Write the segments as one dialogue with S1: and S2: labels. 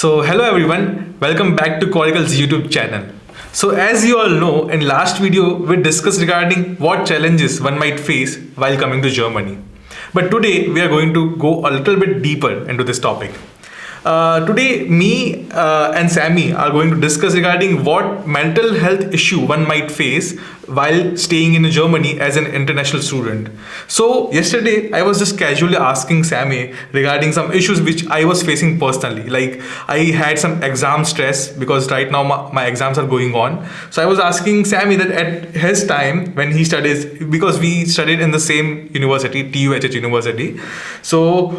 S1: Hello everyone, welcome back to Coracle's YouTube channel. As you all know, in last video we discussed regarding what challenges one might face while coming to Germany. But today we are going to go a little bit deeper into this topic. Today, me and Sammy are going to discuss regarding what mental health issue one might face while staying in Germany as an international student. So, yesterday I was just casually asking Sammy regarding some issues which I was facing personally. Like, I had some exam stress because right now my exams are going on. So, I was asking Sammy that at his time when he studies, because we studied in the same university, TUHH University. So,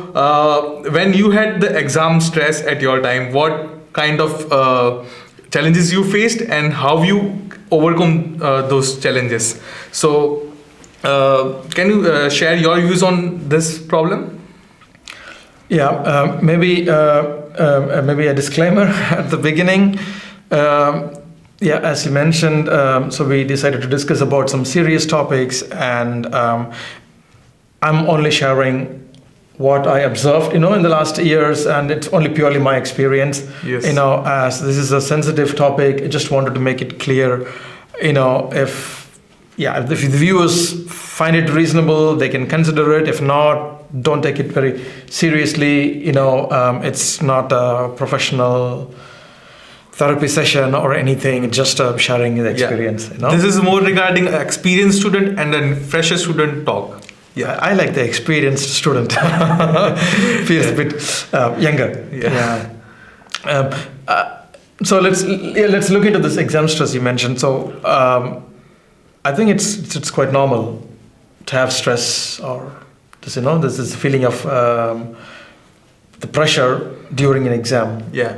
S1: when you had the exam stress at your time, what kind of challenges you faced and how you overcome those challenges? So can you share your views on this problem?
S2: Yeah, maybe a disclaimer at the beginning. Yeah, as you mentioned, so we decided to discuss about some serious topics, and I'm only sharing what I observed, in the last years, and it's only purely my experience.
S1: Yes.
S2: As this is a sensitive topic, I just wanted to make it clear, if the viewers find it reasonable, they can consider it. If not, don't take it very seriously. It's not a professional therapy session or anything, just sharing the experience.
S1: This is more regarding an experienced student and a fresher student talk.
S2: Yeah, I like the experienced student. Feels a bit younger.
S1: Yeah.
S2: So let's look into this exam stress you mentioned. So I think it's quite normal to have stress, or this is feeling of the pressure during an exam.
S1: Yeah.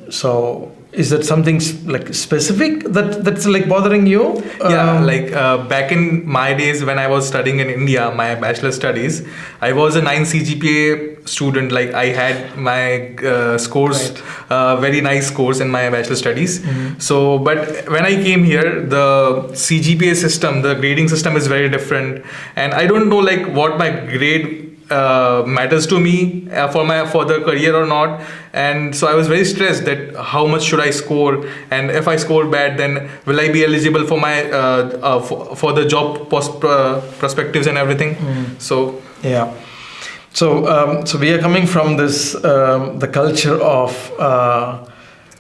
S2: So is that something like specific that's like bothering you?
S1: Back in my days when I was studying in India, my bachelor studies, I was a 9 CGPA student. Like, I had my scores,
S2: Right.
S1: very nice scores in my bachelor studies.
S2: Mm-hmm.
S1: So, but when I came here, the CGPA system, the grading system is very different, and I don't know like what my grade matters to me for the career or not. And so I was very stressed that how much should I score, and if I score bad, then will I be eligible for my for the job perspectives and everything. So
S2: Yeah. So we are coming from this the culture of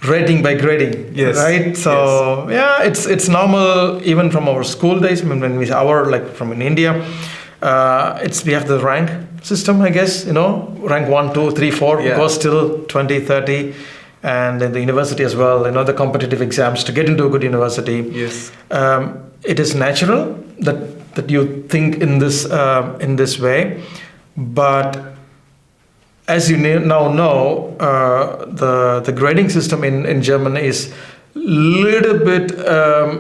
S2: rating by grading.
S1: Yes.
S2: Right. So yeah, it's normal even from our school days. When we from in India, we have the rank system, I guess. Rank 1, 2, 3, 4
S1: Yeah.
S2: goes till 20, 30, and in the university as well. The competitive exams to get into a good university.
S1: yes.
S2: It is natural that you think in this way, but as you now know, the grading system in Germany is little bit,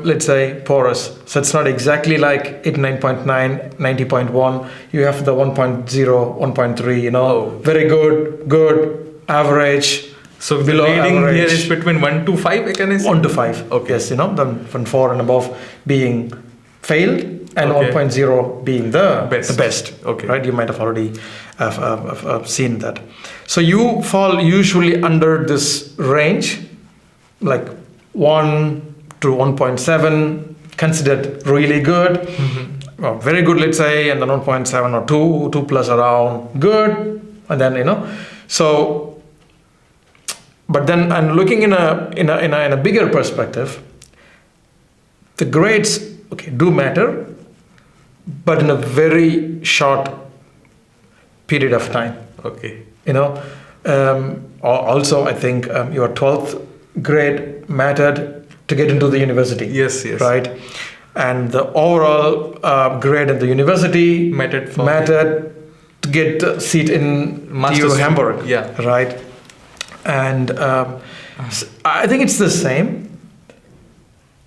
S2: let's say, porous. So it's not exactly like 89.9, 90.1. You have the 1.0, 1.3.
S1: Oh.
S2: Very good, average.
S1: So the
S2: below
S1: grading
S2: average.
S1: here is between 1 to 5, can I say?
S2: 1 to 5.
S1: Okay.
S2: Yes, then from 4 and above being failed, and
S1: Okay.
S2: 1.0 being the
S1: Best.
S2: best.
S1: Okay.
S2: Right? You might have already have seen that. So you fall usually under this range, like 1 to 1.7, considered really good.
S1: Mm-hmm.
S2: Well, very good, let's say, and then 1.7 or 2 plus around, good. And then, so, but then I'm looking in a bigger perspective. The grades, do matter, but in a very short period of time.
S1: Okay.
S2: Also, I think your 12th grade mattered to get into the university.
S1: Yes.
S2: Right? And the overall grade at the university
S1: Mattered
S2: to get a seat in TU Hamburg.
S1: Yeah.
S2: Right? And I think it's the same.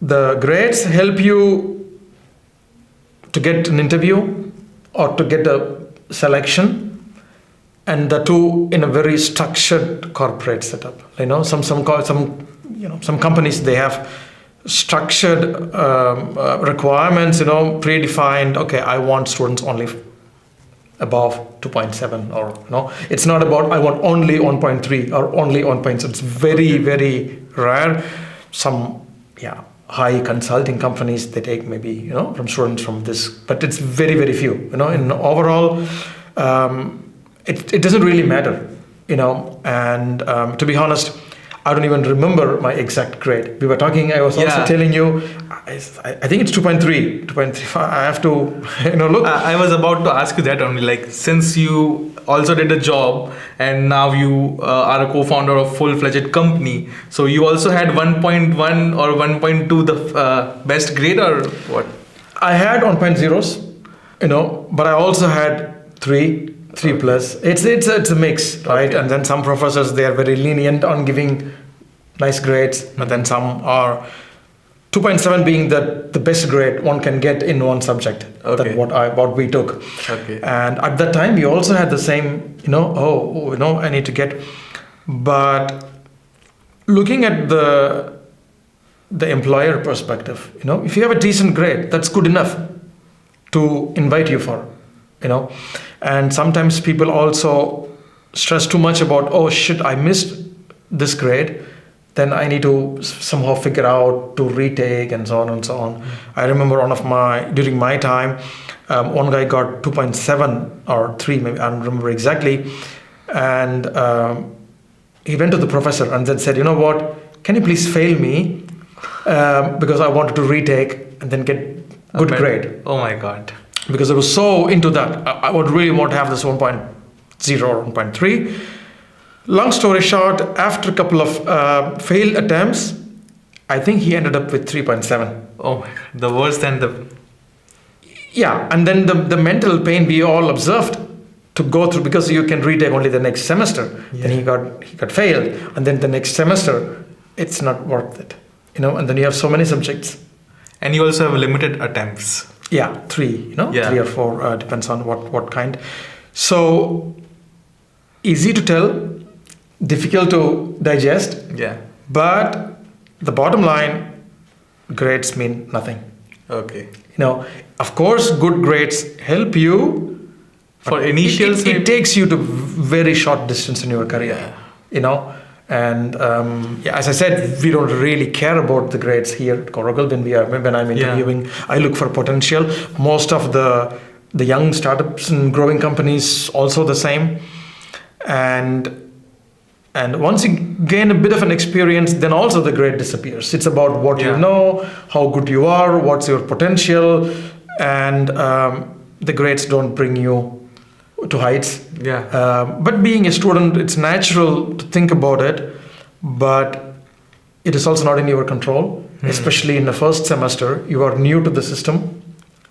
S2: The grades help you to get an interview or to get a selection, and the two in a very structured corporate setup. Some companies, they have structured requirements, predefined. Okay, I want students only above 2.7, or it's not about I want only 1.3 or only 1.6. It's very very rare. Some high consulting companies, they take maybe from students from this, but it's very very few. In overall, it doesn't really matter. And to be honest, I don't even remember my exact grade. We were talking, I was also telling you, I think it's 2.35. I have to look.
S1: I was about to ask you that only, like, since you also did a job and now you are a co-founder of full-fledged company, so you also had 1.1 or 1.2 the best grade, or what?
S2: I had 1.0s, but I also had 3 plus. It's a mix, right?
S1: Okay.
S2: And then some professors, they are very lenient on giving nice grades, but then some are 2.7 being the best grade one can get in one subject.
S1: Okay.
S2: That what we took.
S1: Okay.
S2: And at that time we also had the same, I need to get. But looking at the employer perspective, if you have a decent grade, that's good enough to invite you for. And sometimes people also stress too much about, oh shit, I missed this grade, then I need to somehow figure out to retake and so on and so on. I remember during my time, one guy got 2.7 or 3, maybe, I don't remember exactly, and he went to the professor and then said, you know what, can you please fail me, because I wanted to retake and then get good grade.
S1: Oh my god.
S2: Because I was so into that. I would really want to have this 1.0 or 1.3. Long story short, after a couple of failed attempts, I think he ended up with 3.7.
S1: Oh my god, the worst than the...
S2: Yeah, and then the mental pain we all observed to go through, because you can retake only the next semester.
S1: Yeah.
S2: Then he got failed, and then the next semester, it's not worth it. And then you have so many subjects.
S1: And you also have limited attempts.
S2: Yeah, 3, 3 or 4, depends on what kind. So easy to tell, difficult to digest.
S1: Yeah.
S2: But the bottom line, grades mean nothing.
S1: Okay.
S2: Of course, good grades help you.
S1: For initials,
S2: it takes you to very short distance in your career.
S1: Yeah.
S2: And as I said, we don't really care about the grades here at Coracle when I'm interviewing. I look for potential. Most of the young startups and growing companies also the same. And once you gain a bit of an experience, then also the grade disappears. It's about what you know, how good you are, what's your potential, and the grades don't bring you to heights.
S1: Yeah.
S2: But being a student, it's natural to think about it, but it is also not in your control. Especially in the first semester, you are new to the system.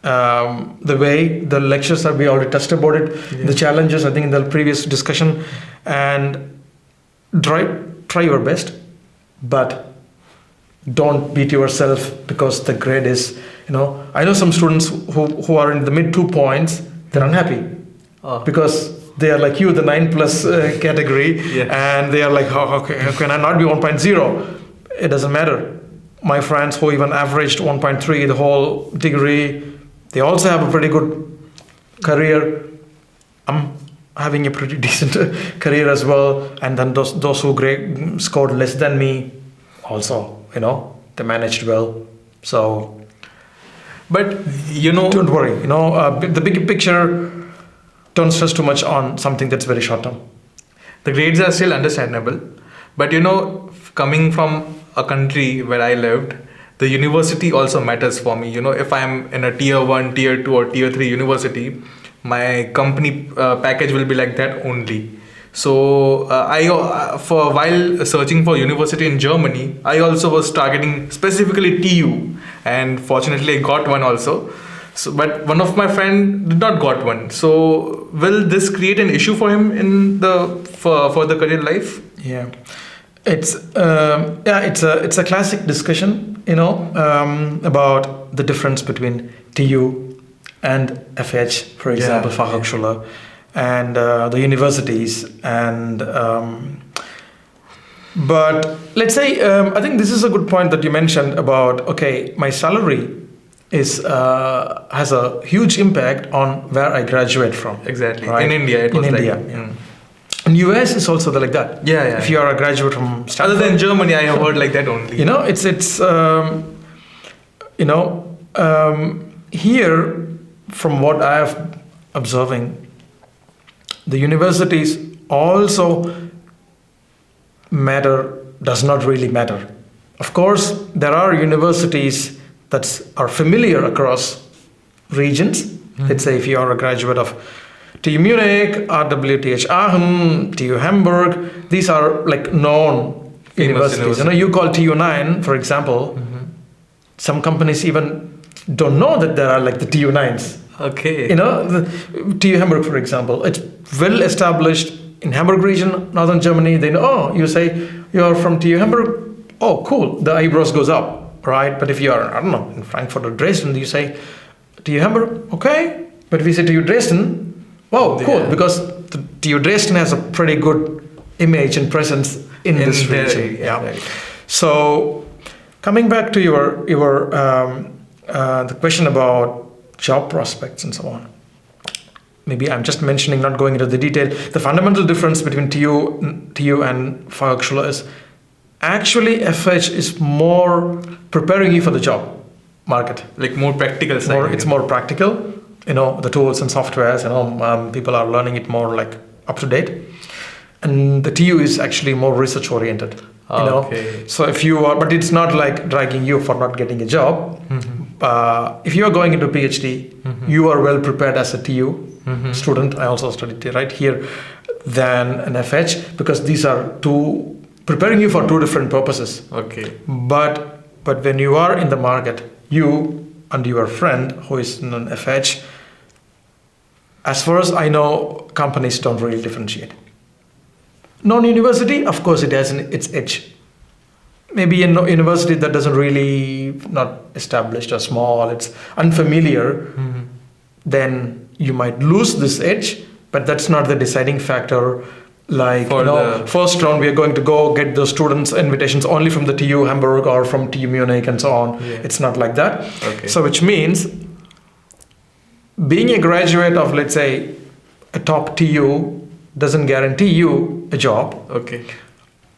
S2: The way the lectures we already touched about it, the challenges, I think in the previous discussion, and try your best, but don't beat yourself because the grade is, I know some students who are in the mid 2 points, they're unhappy. Because they are like you, the 9+ category, and they are like, how can I not be 1.0? It doesn't matter. My friends who even averaged 1.3 the whole degree, they also have a pretty good career. I'm having a pretty decent career as well. And then those who scored less than me, also, they managed well. So,
S1: but
S2: don't worry. The big picture. Don't stress too much on something that's very short term.
S1: The grades are still understandable, but coming from a country where I lived, the university also matters for me. If I'm in a tier 1, tier 2 or tier 3 university, my company package will be like that only. So while searching for university in Germany, I also was targeting specifically TU, and fortunately I got one also. So, but one of my friend did not got one. So will this create an issue for him in for the career life?
S2: Yeah, it's a classic discussion, about the difference between TU and FH, for example, Fachhochschule, and the universities. And but let's say I think this is a good point that you mentioned about my salary is has a huge impact on where I graduate from.
S1: Exactly.
S2: Right?
S1: In India, it was
S2: in
S1: like
S2: India.
S1: mm.
S2: In US, it's also like that.
S1: Yeah.
S2: If you are a graduate from
S1: Other
S2: Stanford,
S1: than Germany, I have heard like that only.
S2: Here, from what I have observing, the universities also does not really matter. Of course, there are universities that are familiar across regions. Let's say if you are a graduate of TU Munich, RWTH Aachen, TU Hamburg, these are like known universities. You call TU 9, for example, some companies even don't know that there are like the TU 9s.
S1: Okay.
S2: The TU Hamburg, for example, it's well established in Hamburg region, northern Germany. They know, oh, you say you're from TU Hamburg. Oh, cool. The eyebrows goes up, right? But if you are, I don't know, in Frankfurt or Dresden, you say TU Hamburg, okay. But if you say TU Dresden, wow, cool, because the TU Dresden has a pretty good image and presence in this region. Yeah. Right. So, coming back to your the question about job prospects and so on. Maybe I'm just mentioning, not going into the detail. The fundamental difference between TU and Volksschule is actually FH is more preparing you for the job market.
S1: Like more practical side.
S2: It's more practical. The tools and softwares. People are learning it more like up to date. And the TU is actually more research oriented.
S1: Okay.
S2: So if you are, but it's not like dragging you for not getting a job. If you are going into PhD, you are well prepared as a TU student. I also studied right here than an FH, because these are preparing you for two different purposes.
S1: Okay.
S2: But when you are in the market, you and your friend who is in an FH, as far as I know, companies don't really differentiate. Non-university, of course, it has its edge. Maybe a university that doesn't really, not established or small, it's unfamiliar, then you might lose this edge, but that's not the deciding factor. Like, first round, we are going to go get the students' invitations only from the TU Hamburg or from TU Munich and so on. Yeah. It's not like that.
S1: Okay.
S2: So, which means being a graduate of, let's say, a top TU doesn't guarantee you a job.
S1: Okay.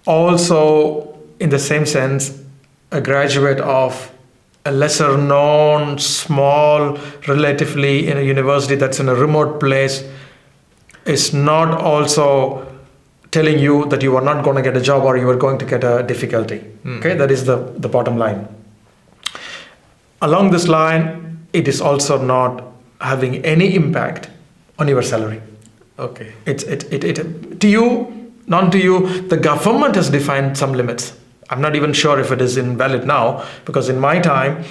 S2: Also, in the same sense, a graduate of a lesser known, small, relatively in a university that's in a remote place is not also telling you that you are not going to get a job or you are going to get a difficulty. Okay, that is the bottom line. Along this line, it is also not having any impact on your salary.
S1: Okay.
S2: To you, non to you, the government has defined some limits. I'm not even sure if it is invalid now, because in my time,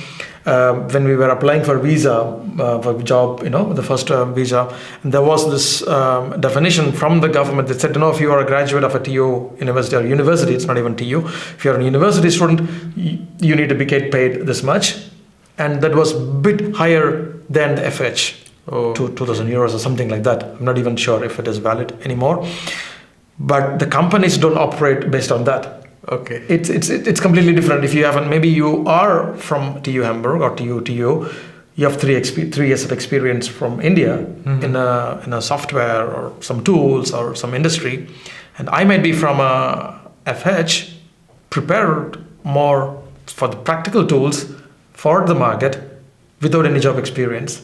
S2: when we were applying for visa, for job, the first visa, there was this definition from the government that said, if you are a graduate of a TU university, it's not even TU, if you're a university student, you need to be paid this much. And that was a bit higher than the FH, to 2,000 euros or something like that. I'm not even sure if it is valid anymore. But the companies don't operate based on that.
S1: Okay.
S2: It's completely different. If you haven't, maybe you are from TU Hamburg or TU, you have 3 years of experience from India in a software or some tools or some industry, and I might be from a FH, prepared more for the practical tools for the market without any job experience.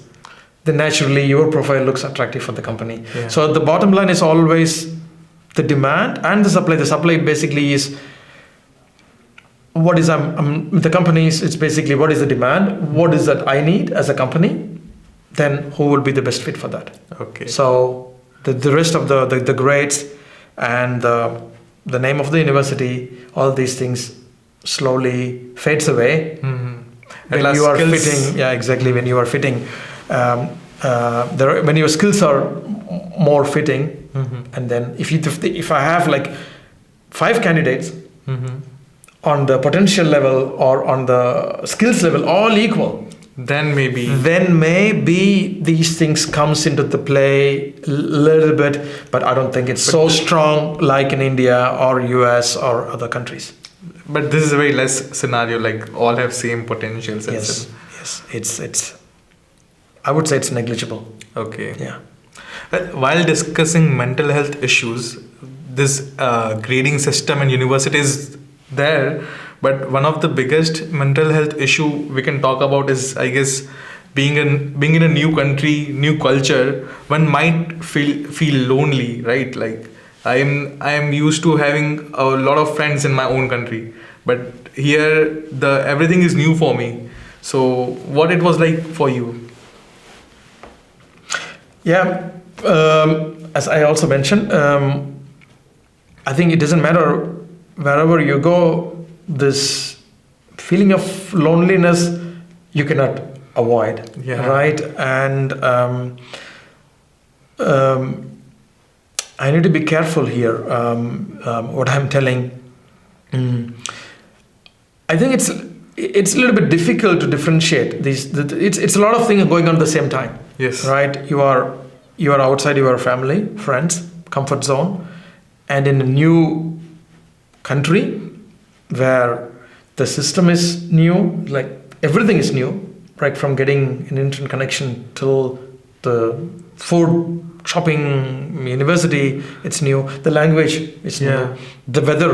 S2: Then naturally your profile looks attractive for the company. Yeah. So the bottom line is always the demand and the supply. The supply basically is what is the companies. It's basically what is the demand, what is that I need as a company, then who will be the best fit for that.
S1: Okay.
S2: So the rest of the grades and the name of the university, all these things slowly fades away. When you are fitting, when you are fitting, when your skills are more fitting, and then if I have like 5 candidates on the potential level or on the skills level all equal,
S1: then maybe
S2: these things comes into the play a little bit, but I don't think it's so strong like in India or US or other countries.
S1: But this is a very less scenario, like all have same potentials.
S2: Yes. yes. It's I would say it's negligible.
S1: Okay.
S2: Yeah.
S1: While discussing mental health issues, this grading system in university is there, but one of the biggest mental health issue we can talk about is, I guess, being in a new country, new culture. One might feel lonely, right? Like I am used to having a lot of friends in my own country, but here the everything is new for me. So what it was like for you?
S2: Yeah, as I also mentioned, I think it doesn't matter wherever you go, this feeling of loneliness you cannot avoid,
S1: Yeah.
S2: right? And I need to be careful here. What I'm telling, Mm. I think it's a little bit difficult to differentiate these. It's a lot of things going on at the same time.
S1: Yes.
S2: Right. You are outside your family, friends, comfort zone, and in a new country where the system is new, like everything is new, right? From getting an internet connection till the food, shopping, university, it's new. The language is new.
S1: Yeah.
S2: The weather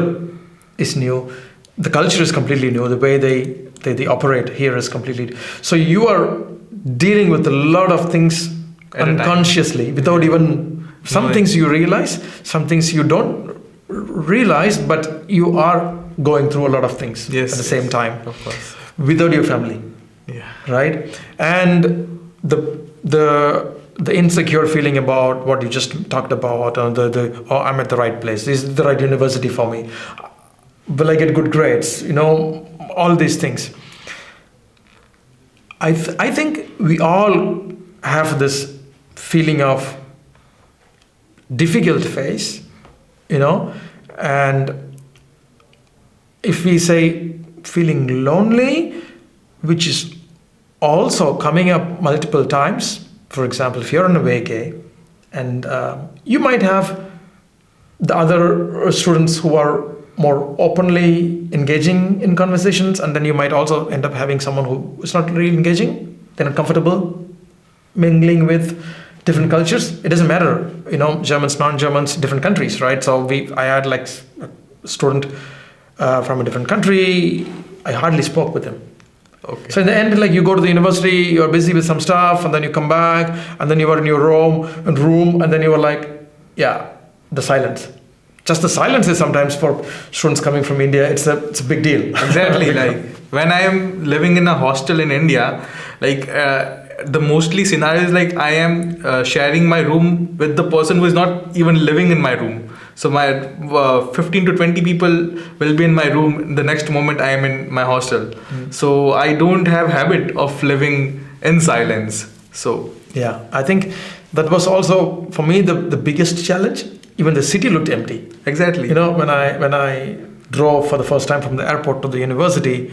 S2: is new. The culture is completely new. The way they operate here is completely. So you are dealing with a lot of things
S1: At a time.
S2: unconsciously without even some
S1: Knowing.
S2: things you realize, some things you don't realize, but you are going through a lot of things
S1: Yes,
S2: at the same
S1: yes.
S2: time
S1: Of course.
S2: without your family,
S1: Yeah.
S2: right? And the insecure feeling about what you just talked about, or the oh, I'm at the right place, this is the right university for me, will I get good grades, all these things. I think we all have this feeling of difficult phase, and if we say feeling lonely, which is also coming up multiple times. For example, if you're on a vacay, and you might have the other students who are more openly engaging in conversations, and then you might also end up having someone who is not really engaging, they're not comfortable mingling with different cultures. It doesn't matter, Germans, non-Germans, different countries, right? So I had like a student from a different country. I hardly spoke with him.
S1: Okay.
S2: So in the end, like you go to the university, you're busy with some stuff, and then you come back, and then you are in your room, and then you were like, yeah, the silence. Just the silence is sometimes for students coming from India, it's a big deal.
S1: Exactly. Like when I am living in a hostel in India, like the mostly scenario is like I am sharing my room with the person who is not even living in my room. So my 15 to 20 people will be in my room the next moment I am in my hostel. So I don't have habit of living in silence. So
S2: Yeah, I think that was also for me the biggest challenge. Even the city looked empty.
S1: exactly.
S2: When I drove for the first time from the airport to the university,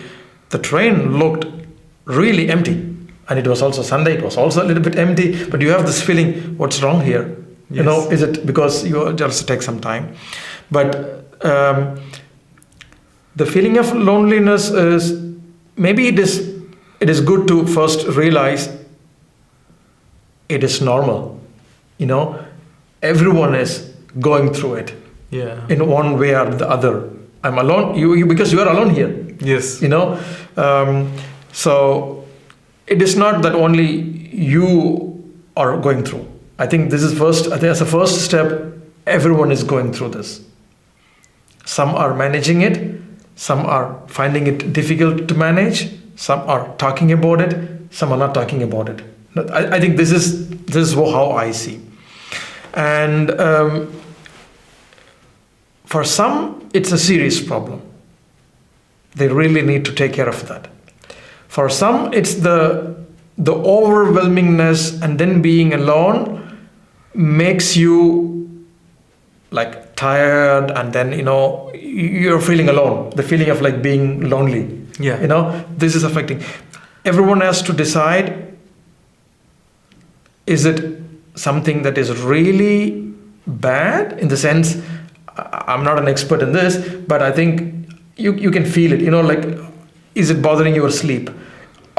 S2: the train looked really empty. And it was also Sunday, it was also a little bit empty, but you have this feeling, what's wrong here?
S1: Yes.
S2: Is it because you just take some time? But the feeling of loneliness is, maybe it is good to first realize it is normal. Everyone is going through it
S1: Yeah.
S2: in one way or the other. I'm alone, you because you are alone here.
S1: Yes.
S2: So it is not that only you are going through. I think as a first step, everyone is going through this. Some are managing it, some are finding it difficult to manage, some are talking about it, some are not talking about it. I think this is how I see. And for some, it's a serious problem. They really need to take care of that. For some, it's the overwhelmingness, and then being alone makes you like tired, and then you're feeling alone. The feeling of like being lonely.
S1: Yeah.
S2: This is affecting. Everyone has to decide: is it something that is really bad? In the sense, I'm not an expert in this, but I think you can feel it. Like, is it bothering your sleep?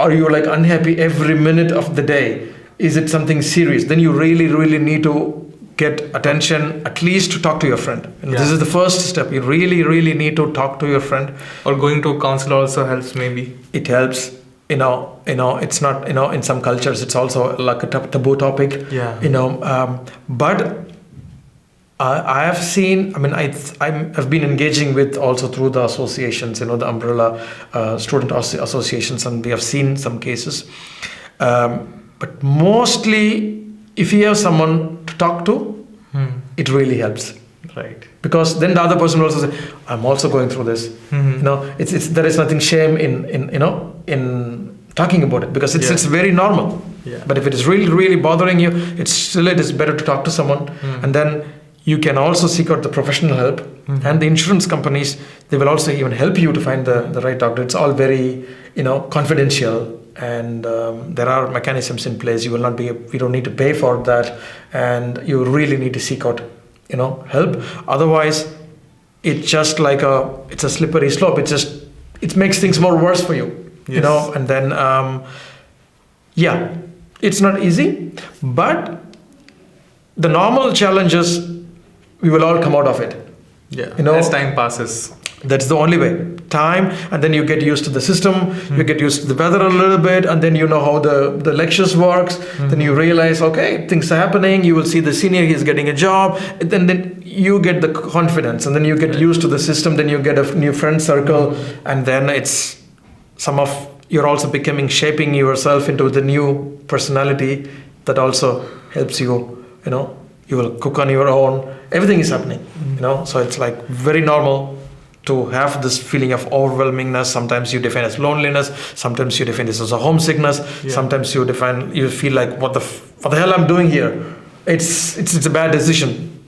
S2: are you like unhappy every minute of the day? Is it something serious? Then you really need to get attention, at least to talk to your friend. This is the first step. You really need to talk to your friend.
S1: Or going to a counselor also helps maybe.
S2: It helps. It's not, in some cultures it's also like a taboo topic.
S1: Yeah.
S2: But I have seen. I mean, I've been engaging with also through the associations. The umbrella student associations, and we have seen some cases. But mostly, if you have someone to talk to, it really helps.
S1: Right.
S2: Because then the other person will also say, "I'm also going through this." It's there is nothing shame in talking about it, because it's very normal.
S1: Yeah.
S2: But if it is really bothering you, it is better to talk to someone, and then you can also seek out the professional help. And the insurance companies, they will also even help you to find the right doctor. It's all very confidential. And there are mechanisms in place. You don't need to pay for that, and you really need to seek out help. Otherwise, it's just like it's a slippery slope. It makes things more worse for you.
S1: Yes.
S2: And then it's not easy, but the normal challenges, we will all come out of it.
S1: Yeah. As time passes.
S2: That's the only way. Time, and then you get used to the system, you get used to the weather a little bit, and then you know how the lectures works. Then you realize, okay, things are happening. You will see the senior, he's getting a job. And then you get the confidence, and then you get used to the system. Then you get a new friend circle, and then you're also shaping yourself into the new personality that also helps you. You will cook on your own. Everything is happening. So it's like very normal to have this feeling of overwhelmingness. Sometimes you define as loneliness. Sometimes you define this as a homesickness. Yeah. Sometimes you feel like, what the hell I'm doing here? It's a bad decision.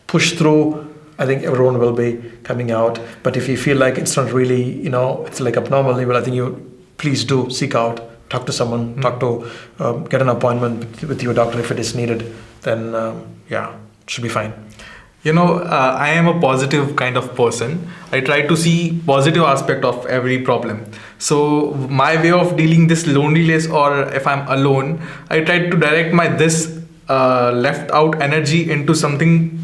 S2: Push through. I think everyone will be coming out. But if you feel like it's not really, it's like abnormal level, I think you please do seek out, talk to someone, get an appointment with your doctor if it is needed. Then it should be fine.
S1: I am a positive kind of person. I try to see positive aspect of every problem. So my way of dealing this loneliness, or if I'm alone, I try to direct this left out energy into something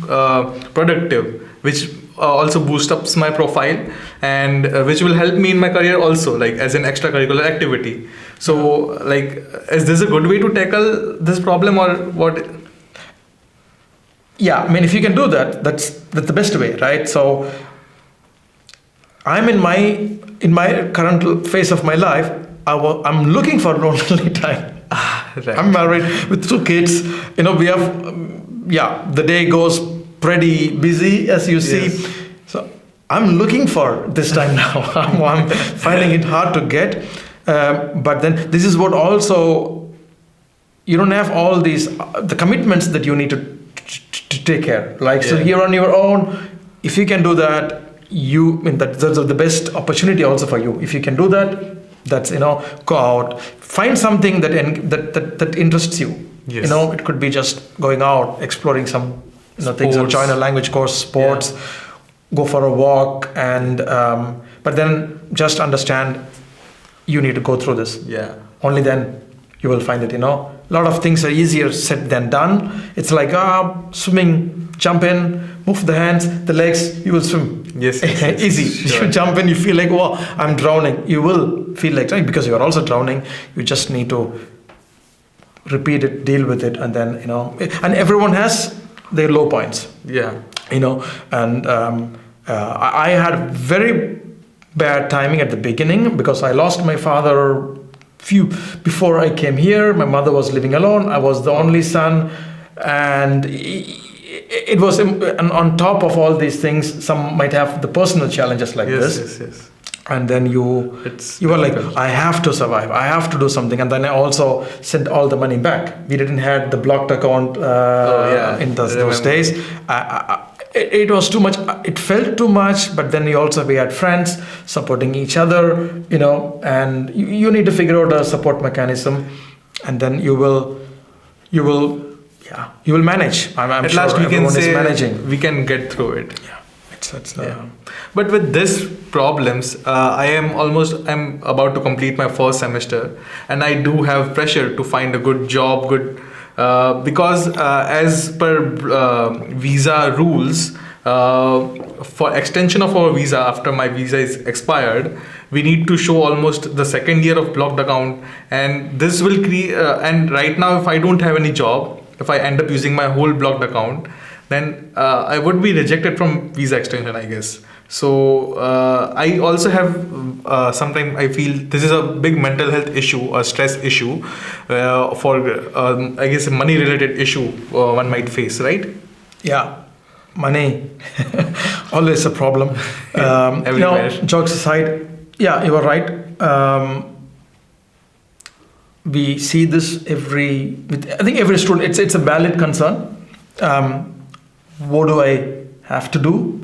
S1: productive, which also boosts up my profile, and which will help me in my career also, like as an extracurricular activity. So is this a good way to tackle this problem, or what?
S2: Yeah, I mean, if you can do that, that's the best way, right? So I'm in my current phase of my life, I'm looking for lonely time. Right. I'm married with 2 kids. We have, the day goes pretty busy, as you see. Yes. So I'm looking for this time now. I'm finding it hard to get. But then this is what also, you don't have all these, the commitments that you need to take care. So here on your own, if you can do that, that's the best opportunity also for you. If you can do that, that's go out, find something that interests you. Yes. It could be just going out, exploring some things, or join a language course, sports, go for a walk, and but then just understand you need to go through this.
S1: Yeah.
S2: Only then you will find it. A lot of things are easier said than done. It's like swimming, jump in, move the hands, the legs, you will swim.
S1: Yes.
S2: Easy. Sure. You jump in, you feel like, oh, I'm drowning. You will feel like, right? Because you are also drowning. You just need to repeat it, deal with it, and then and everyone has their low points.
S1: Yeah.
S2: And I had very bad timing at the beginning, because I lost my father before I came here. My mother was living alone. I was the only son, and it was, and on top of all these things, some might have the personal challenges like this.
S1: Yes.
S2: And then you were like, I have to survive. I have to do something. And then I also sent all the money back. We didn't have the blocked account in those days. It was too much. It felt too much. But then we had friends supporting each other, and you need to figure out a support mechanism, and then you will manage. I'm
S1: At
S2: sure
S1: last we can say
S2: managing.
S1: we can get through it.
S2: Yeah,
S1: Yeah. But with this problems, I'm about to complete my first semester, and I do have pressure to find a good job, because as per visa rules, for extension of our visa after my visa is expired, we need to show almost the second year of blocked account, and this will create. And right now, if I don't have any job, if I end up using my whole blocked account, then I would be rejected from visa extension, I guess. So I also have sometimes I feel this is a big mental health issue, a stress issue, for I guess a money related issue one might face, right?
S2: Yeah, money always a problem.
S1: Everywhere.
S2: Jokes aside, yeah, you are right. We see this I think every student. It's a valid concern. What do I have to do?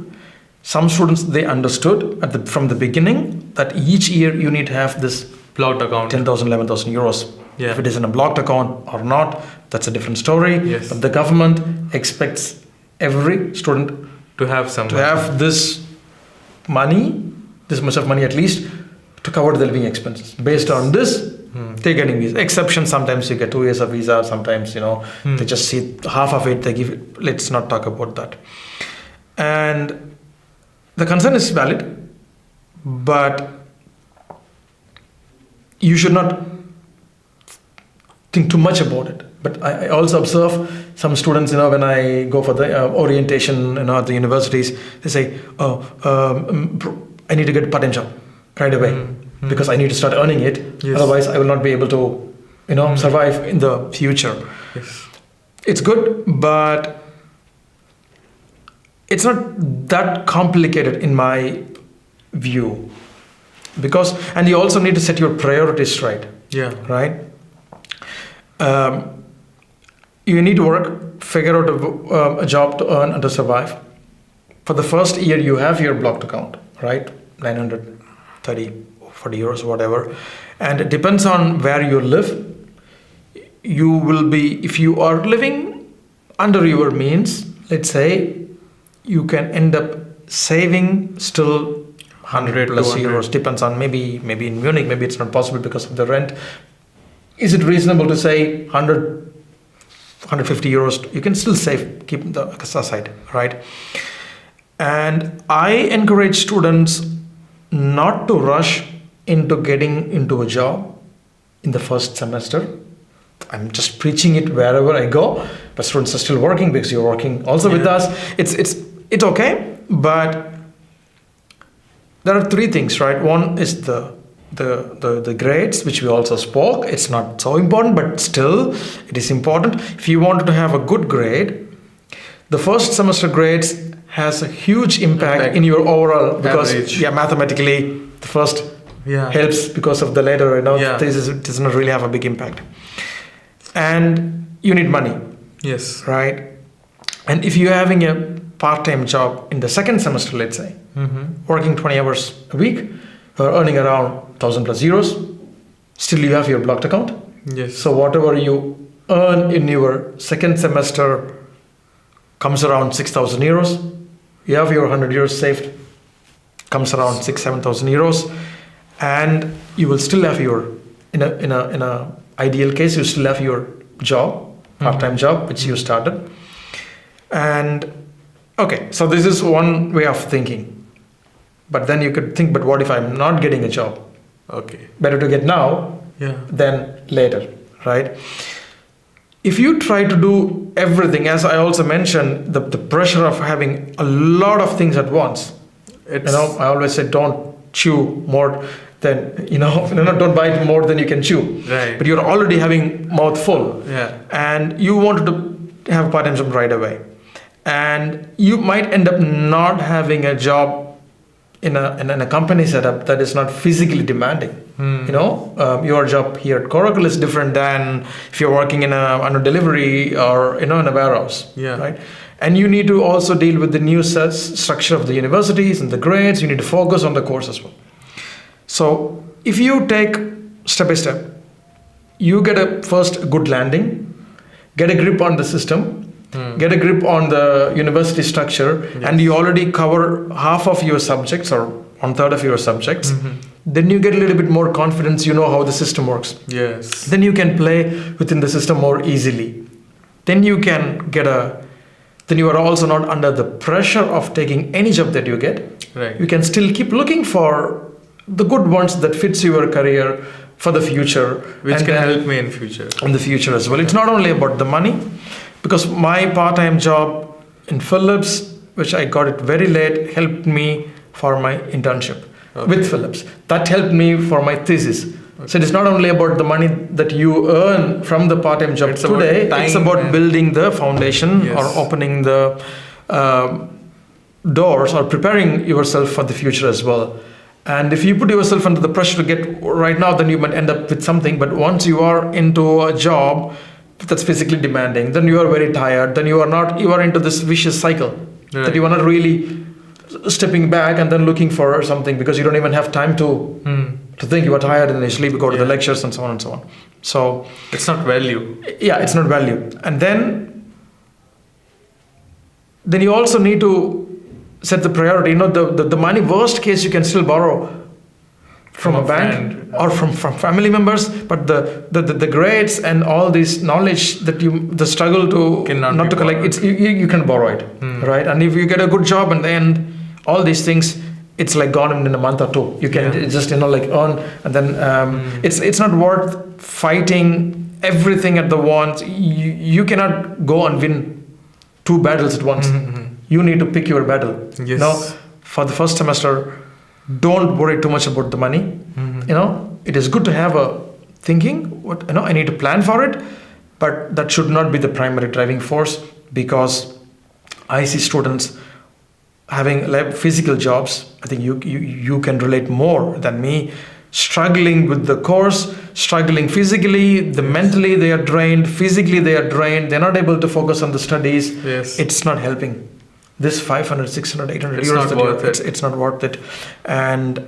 S2: Some students, they understood from the beginning that each year you need to have this
S1: Blocked account.
S2: 10,000, 11,000 euros.
S1: Yeah.
S2: If it is in a blocked account or not, that's a different story.
S1: Yes.
S2: But the government expects every student
S1: To have some.
S2: to have this money, this much of money at least, to cover the living expenses. Based on this, they're getting visa. Exception, sometimes you get 2 years of visa, sometimes, they just see half of it, they give it. Let's not talk about that. And the concern is valid, but you should not think too much about it. But I also observe some students, when I go for the orientation, at the universities, they say, I need to get a part-time job right away because I need to start earning it.
S1: Yes.
S2: Otherwise, I will not be able to, survive in the future.
S1: Yes.
S2: It's good, but it's not that complicated in my view, and you also need to set your priorities right.
S1: Yeah.
S2: Right. You need to work, figure out a job to earn and to survive. For the first year, you have your blocked account, right? 930, 40 euros, whatever. And it depends on where you live. You will be, if you are living under your means, let's say, you can end up saving still 100 plus
S1: 200.
S2: euros. Depends on maybe in Munich, maybe it's not possible because of the rent. Is it reasonable to say 100, 150 euros? You can still save, keep the aside, right? And I encourage students not to rush into getting into a job in the first semester. I'm just preaching it wherever I go, but students are still working because you're working also with us. It's okay, but there are three things, right? One is the grades, which we also spoke. It's not so important, but still it is important. If you wanted to have a good grade, the first semester grades has a huge impact in your overall, because
S1: average.
S2: Mathematically the first helps because of the later, thesis does not really have a big impact. And you need money.
S1: Yes.
S2: Right? And if you're having a part-time job in the second semester, let's say, working 20 hours a week, you're earning around 1,000 plus euros, still you have your blocked account.
S1: Yes.
S2: So whatever you earn in your second semester comes around 6,000 euros. You have your 100 euros saved, comes around 6,000-7,000 euros, and you will still have your, in a ideal case, you still have your job, part-time job, which you started. And okay, so this is one way of thinking. But then you could think, but what if I'm not getting a job?
S1: Okay.
S2: Better to get now than later, right? If you try to do everything, as I also mentioned, the pressure of having a lot of things at once. I always say don't chew more than, don't bite more than you can chew.
S1: Right.
S2: But you're already having mouth full.
S1: Yeah.
S2: And you wanted to have a part-time job right away. And you might end up not having a job in a company setup that is not physically demanding. Your job here at Coracle is different than if you're working on a delivery or in a warehouse.
S1: Yeah.
S2: Right. And you need to also deal with the new structure of the universities and the grades. You need to focus on the course as well. So if you take step by step, you get a first good landing, get a grip on the system, get a grip on the university structure, and you already cover half of your subjects or 1/3 of your subjects, then you get a little bit more confidence, you know how the system works.
S1: Yes.
S2: Then you can play within the system more easily. Then you can then you are also not under the pressure of taking any job that you get.
S1: Right.
S2: You can still keep looking for the good ones that fits your career for the future.
S1: Which
S2: and
S1: can
S2: then-
S1: help me in future.
S2: in the future as well. It's not only about the money, because my part-time job in Philips, which I got it very late, helped me for my internship with Philips. That helped me for my thesis. So it is not only about the money that you earn from the part-time job
S1: It's about
S2: today,
S1: time
S2: it's about
S1: and-
S2: building the foundation
S1: Yes.
S2: or opening the doors or preparing yourself for the future as well. And if you put yourself under the pressure to get right now, then you might end up with something. But once you are into a job that's physically demanding, then you are very tired. Then you are into this vicious cycle
S1: Right.
S2: that you are not really stepping back and then looking for something because you don't even have time to think. You are tired and you sleep, you go to the lectures and so on and so on. So
S1: It's not value.
S2: yeah, it's not value. And then you also need to set the priority. You know, the money, worst case, you can still borrow from a bank
S1: friend.
S2: or from family members, but the grades and all this knowledge that the struggle to
S1: Cannot
S2: not
S1: be
S2: to collect,
S1: borrowed.
S2: it's you can borrow it, right? And if you get a good job and then all these things, it's like gone in a month or two. You can just like earn, and then it's not worth fighting everything at the once. You cannot go and win 2 battles at once. You need to pick your battle.
S1: Yes.
S2: You know, for the first semester, don't worry too much about the money. You know, it is good to have a thinking. I need to plan for it, but that should not be the primary driving force, because I see students having physical jobs. I think you can relate more than me. Struggling with the course, struggling physically, mentally they are drained, physically they are drained. They're not able to focus on the studies.
S1: Yes.
S2: It's not helping. This 500, 600, 800
S1: It's
S2: euros
S1: not
S2: that
S1: worth it.
S2: it's not worth it. And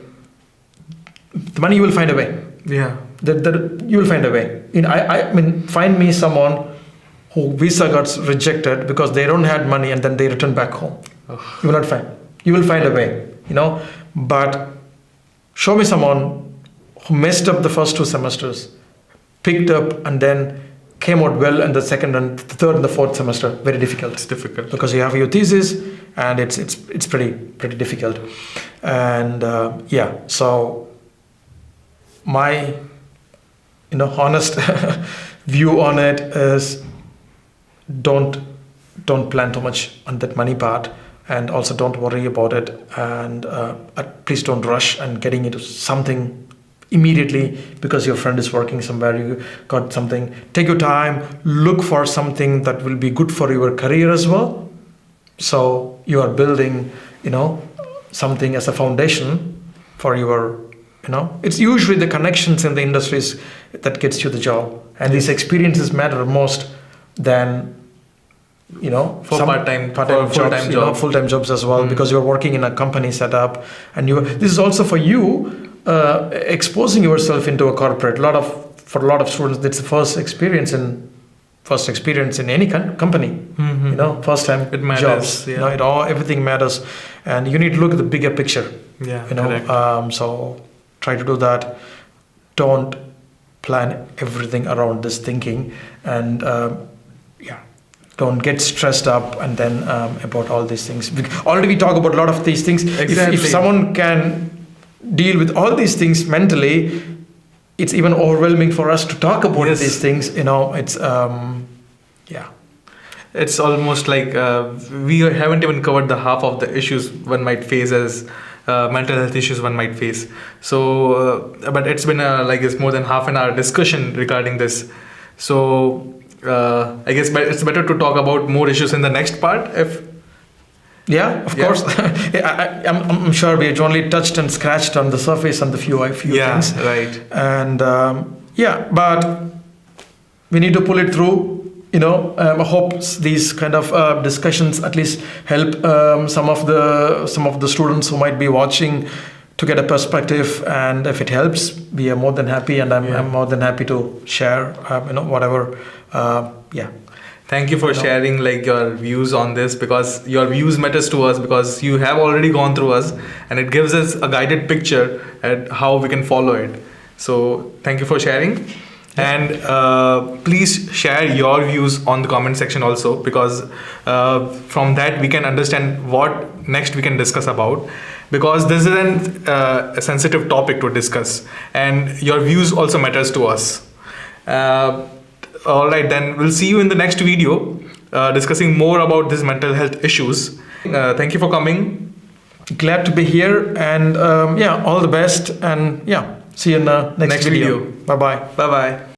S2: the money, you will find a way.
S1: Yeah.
S2: You will find a way. I mean, find me someone who visa got rejected because they don't had money and then they return back home. You will not find. You will find a way, but show me someone who messed up the first 2 semesters, picked up and then came out well in the second and the third and the fourth semester. Very difficult.
S1: It's difficult.
S2: Because you have your thesis and it's pretty difficult. And so my honest view on it is don't plan too much on that money part, and also don't worry about it, and please don't rush and getting into something immediately because your friend is working somewhere. You got something. Take your time, look for something that will be good for your career as well. So you are building something as a foundation for your it's usually the connections in the industries that gets you the job, and these experiences matter most than
S1: For part-time
S2: jobs,
S1: full-time jobs.
S2: full-time jobs as well, because you're working in a company setup, and this is also for you exposing yourself into a corporate. For a lot of students, it's the first experience in any company. First time
S1: It matters,
S2: jobs.
S1: yeah.
S2: Everything matters, and you need to look at the bigger picture.
S1: Yeah, correct.
S2: So try to do that. Don't plan everything around this thinking, and don't get stressed up and then about all these things. Already we talk about a lot of these things.
S1: Exactly.
S2: If someone can deal with all these things mentally, it's even overwhelming for us to talk about
S1: Yes.
S2: these things. It's
S1: It's almost like we haven't even covered the half of the issues one might face as mental health issues one might face. So, but it's been it's more than half an hour discussion regarding this. So, I guess it's better to talk about more issues in the next part.
S2: Of course. I'm sure we've only touched and scratched on the surface on the few things.
S1: Right.
S2: And but we need to pull it through. I hope these kind of discussions at least help some of the students who might be watching to get a perspective. And if it helps, we are more than happy, and I'm more than happy to share. Whatever.
S1: Thank you for sharing like your views on this, because your views matters to us, because you have already gone through us, and it gives us a guided picture at how we can follow it. So thank you for sharing. And please share your views on the comment section also, because from that we can understand what next we can discuss about, because this is a sensitive topic to discuss, and your views also matters to us. All right, then we'll see you in the next video discussing more about these mental health issues. Thank you for coming.
S2: Glad to be here, and yeah, all the best, and yeah, see you in the next video. Bye bye.
S1: Bye bye.